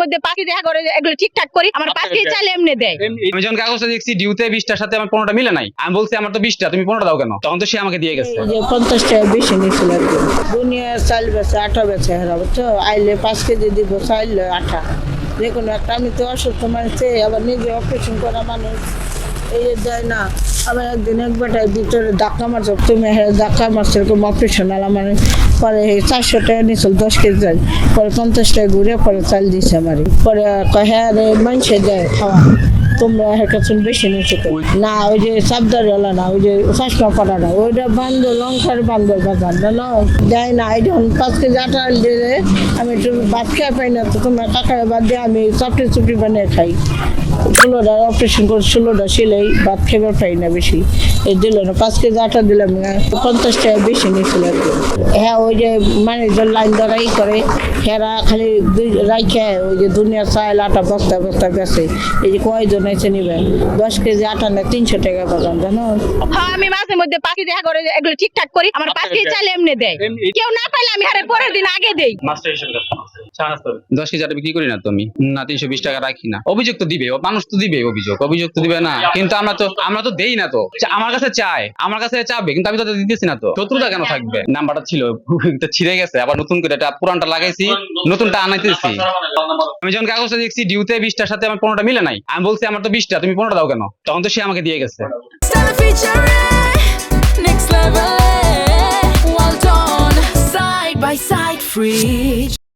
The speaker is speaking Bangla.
মধ্যে পাখি দেখা করে এগুলো ঠিকঠাক করি, আমার পাখি চাইলে এমনি দেয়। আমি যখন কাগজটা দেখছি ডিউতে 20টার সাথে আমার 15টা মিলে নাই, আমি বলছি আমার তো 20টা, তুমি 15টা দাও কেন? তখন তো সে আমাকে দিয়ে গেছে। এই যে 50 টাকা বেশি নিয়েছিল একদিন। দুনিয়া চাল বেচে আটা বেচে হেরাবো তো আইলে 5 কেজি দিব, চাইলে আটা যে কোনো একটা। আমি তো অসুস্থ মানুষ, আবার নিজে অপারেশন করা মানুষ, এই যে দেয় না। আবার একদিন এক বেটায় ভিতরে ধাক্কা মারছ, তুমি ধাক্কা মারছো এরকম অপারেশন আলা মানে পরে 400 টাকা নিয়েছিল 10 কেজি চাল, পরে 50 টাকা ঘুরে পরে চাল দিছে আমারই। পরে হ্যাঁ রে মানুষে দেয় খাওয়া, তোমরা কাছে বেশি নিয়েছো না। ওই যে সাবদারিওয়ালা না, ওই যে চশমা পড়া না, ওইটা বান্ধব লঙ্কার বান্ধব বাজার না দেয় না। এই যখন 5 কেজি আটা দিলে আমি একটু ভাত খেয়ে পাই না, তো তোমার টাকায় বাদ দিয়ে আমি চাপটি চুপটি বানিয়ে খাই। 16টা অপারেশন করে 16টা সিলাই, ভাত খেতে পাই না বেশি। এই দিল না 5 কেজি আটা দিলাম না, 50 টাকা বেশি নিয়েছিল আর কি। হ্যাঁ ওই যে মানুষজন লাইন ধরাই করে, হেরা খালি রাইখে ওই যে দুনিয়া চাল আটা বস্তা বস্তা বেছে। এই যে কয়জন এসে নিবে 10 কেজি আটা না 300 টাকা বাগান জানো। হ্যাঁ আমি মাঝে মধ্যে পাখি দেখা করে এগুলো ঠিকঠাক করি, আমার পাখি চাইলে এমনি দেয়। কেউ না পাইলে আমি হারে পরের দিন আগে দেই। 10 কেজি আটা বিক্রি করি না তো আমি না, 320 টাকা রাখি না। অভিযোগ তো দিবে, মানুষ তো দিবে, অভিযোগ তো দিবে না, কিন্তু আমরা তো দেই না তো। আমার কাছে চায়, আমার কাছে চাবে, কিন্তু আমি তো দিতেছি না তো। শত্রুতা কেন থাকবে? নাম্বারটা ছিল এটা ছিঁড়ে গেছে, আবার নতুন করে এটা পুরানটা লাগাইছি, নতুনটা আনাইতেছি। আমি যখন কাগজটা দেখছি ডিউতে 20টার সাথে আমার 15টা মিলে নাই, আমি বলছি আমার তো 20টা, তুমি 15টা দাও কেন? তখন তো সে আমাকে দিয়ে গেছে। Stella featuring next level. Well done, side by side, free.